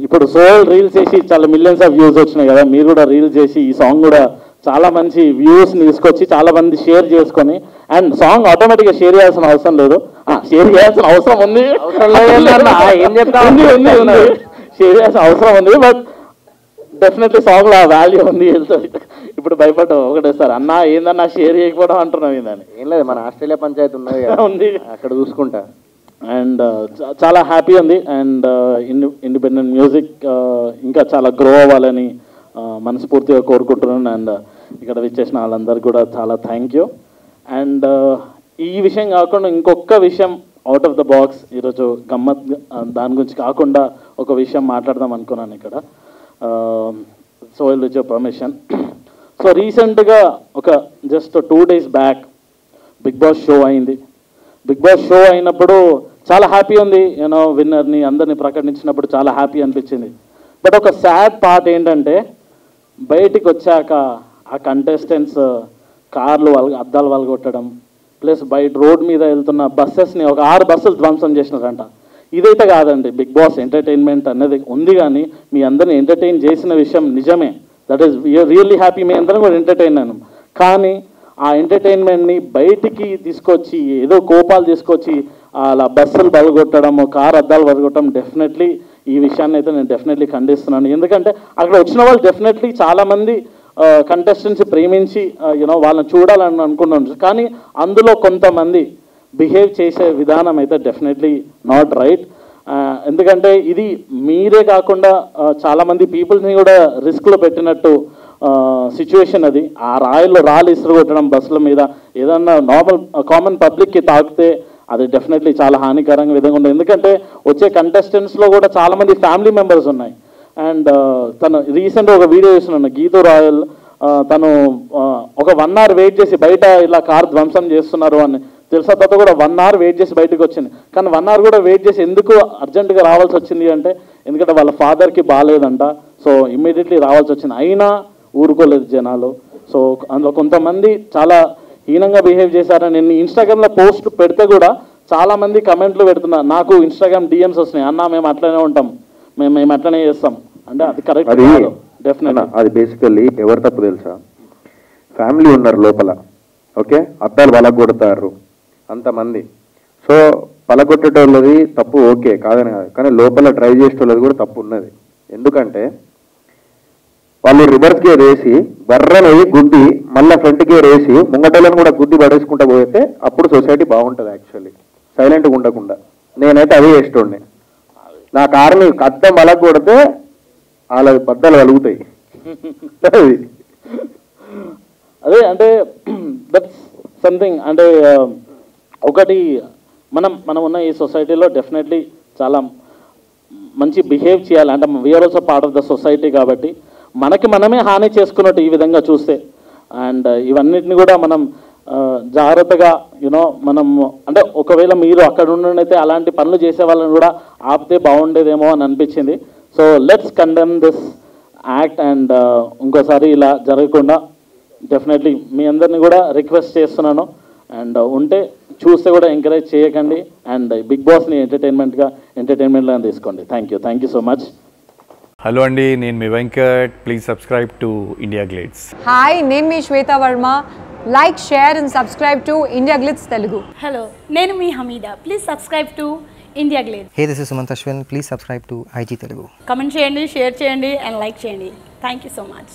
ఇప్పుడు soul reels చేసి చాలా మిలియన్స్ ఆఫ్ వ్యూస్ వచ్చినాయి కదా, మీరు కూడా రీల్స్ చేసి ఈ సాంగ్ కూడా చాలా మంచి వ్యూస్ని తీసుకొచ్చి చాలా మంది షేర్ చేసుకొని, అండ్ సాంగ్ ఆటోమేటిక్గా షేర్ చేయాల్సిన అవసరం లేదు, షేర్ చేయాల్సిన అవసరం ఉంది, ఏం చెప్తా షేర్ చేయాల్సిన అవసరం ఉంది, బట్ డెఫినెట్లీ సాంగ్లో ఆ వాల్యూ ఉంది వెళ్తుంది. ఇప్పుడు భయపడ్డావు ఒకటేసారి అన్న ఏందన్నా షేర్ చేయకపోవడం అంటున్నావు ఏందని. ఏం లేదు, మన ఆస్ట్రేలియా పంచాయతీ ఉన్నది ఉంది అక్కడ చూసుకుంటా. అండ్ చాలా హ్యాపీ ఉంది. అండ్ ఇండిపెండెంట్ మ్యూజిక్ ఇంకా చాలా గ్రో అవ్వాలని మనస్ఫూర్తిగా కోరుకుంటున్నాను. అండ్ ఇక్కడ విచ్చేసిన వాళ్ళందరికీ కూడా చాలా థ్యాంక్ యూ. అండ్ ఈ విషయం కాకుండా ఇంకొక విషయం అవుట్ ఆఫ్ ద బాక్స్ ఈరోజు గమ్మత్, దాని గురించి కాకుండా ఒక విషయం మాట్లాడదాం అనుకున్నాను ఇక్కడ. So with your permission. So రీసెంట్గా ఒక just 2 days back big boss show అయింది. బిగ్ బాస్ షో అయినప్పుడు చాలా హ్యాపీ ఉంది, యూనో విన్నర్ని అందరినీ ప్రకటించినప్పుడు చాలా హ్యాపీ అనిపించింది. బట్ ఒక సాడ్ పార్ట్ ఏంటంటే బయటికి వచ్చాక ఆ కంటెస్టెంట్స్ కార్లు అద్దాలు వలగొట్టడం, ప్లస్ బయట రోడ్ మీద వెళ్తున్న బస్సెస్ని ఒక 6 బస్సులు ధ్వంసం చేసినారంట. ఇదైతే కాదండి, బిగ్ బాస్ ఎంటర్టైన్మెంట్ అనేది ఉంది, కానీ మీ అందరిని ఎంటర్టైన్ చేసిన విషయం నిజమే, దట్ ఈస్ రియల్లీ హ్యాపీ, మీ అందరం కూడా ఎంటర్టైన్ అయ్యాను. కానీ ఆ ఎంటర్టైన్మెంట్ని బయటికి తీసుకొచ్చి ఏదో కోపాలు తీసుకొచ్చి అలా బస్సులు బలగొట్టడం, కార్ అద్దాలు బలగొట్టడం, డెఫినెట్లీ ఈ విషయాన్ని అయితే నేను డెఫినెట్లీ ఖండిస్తున్నాను. ఎందుకంటే అక్కడ వచ్చిన వాళ్ళు డెఫినెట్లీ చాలామంది కంటెస్టెంట్స్ ప్రేమించి యూనో వాళ్ళని చూడాలని అనుకున్నాను, కానీ అందులో కొంతమంది బిహేవ్ చేసే విధానం అయితే డెఫినెట్లీ నాట్ రైట్. ఎందుకంటే ఇది మీరే కాకుండా చాలామంది పీపుల్స్ని కూడా రిస్క్లో పెట్టినట్టు సిచ్యువేషన్ అది. ఆ రాళ్ళు ఇసురు కొట్టడం బస్సుల మీద, ఏదన్నా నార్మల్ కామన్ పబ్లిక్కి తాకితే అది డెఫినెట్లీ చాలా హానికరంగా విధంగా ఉంటుంది. ఎందుకంటే వచ్చే కంటెస్టెంట్స్లో కూడా చాలామంది ఫ్యామిలీ మెంబర్స్ ఉన్నాయి. అండ్ తను రీసెంట్గా ఒక వీడియో చూస్తున్నాను, గీతూ రాయల్, తను ఒక 1 hour వెయిట్ చేసి బయట ఇలా కార్ ధ్వంసం చేస్తున్నారు అని తెలిసిన తర్వాత కూడా 1 hour వెయిట్ చేసి బయటకు వచ్చింది. కానీ 1 hour కూడా వెయిట్ చేసి ఎందుకు అర్జెంటుగా రావాల్సి వచ్చింది అంటే ఎందుకంటే వాళ్ళ ఫాదర్కి బాగాలేదంట, సో ఇమ్మీడియట్లీ రావాల్సి వచ్చింది. అయినా ఊరుకోలేదు జనాలు. సో అందులో కొంతమంది చాలా హీనంగా బిహేవ్ చేశారని నేను ఇన్స్టాగ్రామ్లో పోస్ట్ పెడితే కూడా చాలామంది కమెంట్లు పెడుతున్నారు. నాకు ఇన్స్టాగ్రామ్ డిఎమ్స్ వస్తున్నాయి, అన్న మేము అట్లనే ఉంటాం, మేము అట్లనే చేస్తాం అంటే అది కరెక్ట్ కాదు. డెఫినెట్గా అది బేసికల్లీ ఎవరు తప్పు తెలుసా, ఫ్యామిలీ ఉన్నారు లోపల, ఓకే, అద్దాలు పలగొడతారు అంతమంది. సో పలగొట్టేటోళ్ళది తప్పు ఓకే కాదని కాదు, కానీ లోపల డ్రైవ్ చేసేటోళ్ళది కూడా తప్పు ఉన్నది. ఎందుకంటే వాళ్ళు రివర్స్ గేర్ వేసి బర్రనవి గుద్ది మళ్ళీ ఫ్రంట్ గేర్ వేసి ముంగటోళ్ళని కూడా గుద్ది పడేసుకుంటూ పోతే అప్పుడు సొసైటీ బాగుంటుంది. యాక్చువల్లీ సైలెంట్గా ఉండకుండా నేనైతే అదే చేస్తుండే, నా కారుని అద్దం పలగొడితే వాళ్ళ బద్దలు కలుగుతాయి. అదే అంటే దట్స్ సంథింగ్. అంటే ఒకటి మనం ఉన్న ఈ సొసైటీలో డెఫినెట్లీ చాలా మంచి బిహేవ్ చేయాలి. అంటే we are also part of the society కాబట్టి మనకి మనమే హాని చేసుకున్నట్టు ఈ విధంగా చూస్తే. అండ్ ఇవన్నిటిని కూడా మనం జాగ్రత్తగా యూనో మనం అంటే ఒకవేళ మీరు అక్కడ ఉండనైతే అలాంటి పనులు చేసే వాళ్ళని కూడా ఆపితే బాగుండేదేమో అని అనిపించింది. So let's condemn this act and ఇంకోసారి ఇలా జరగకుండా డెఫినెట్లీ మీ అందరినీ కూడా రిక్వెస్ట్ చేస్తున్నాను. అండ్ ఉంటే చూస్తే కూడా ఎంకరేజ్ చేయకండి. అండ్ బిగ్ బాస్ని ఎంటర్టైన్మెంట్గా తీసుకోండి. Thank you so much. Hello అండి, నేను మీ Venkat. Please subscribe to India Glitz. Hi, నేను మీ Shweta Varma. Like, share and subscribe to India Glitz Telugu. Hello, నేను మీ Hameeda. Please subscribe to India Glitz. Hey, this is Sumant Ashwin. Please subscribe to IG Telugu. Comment చేయండి, share చేయండి and like చేయండి. Thank you so much.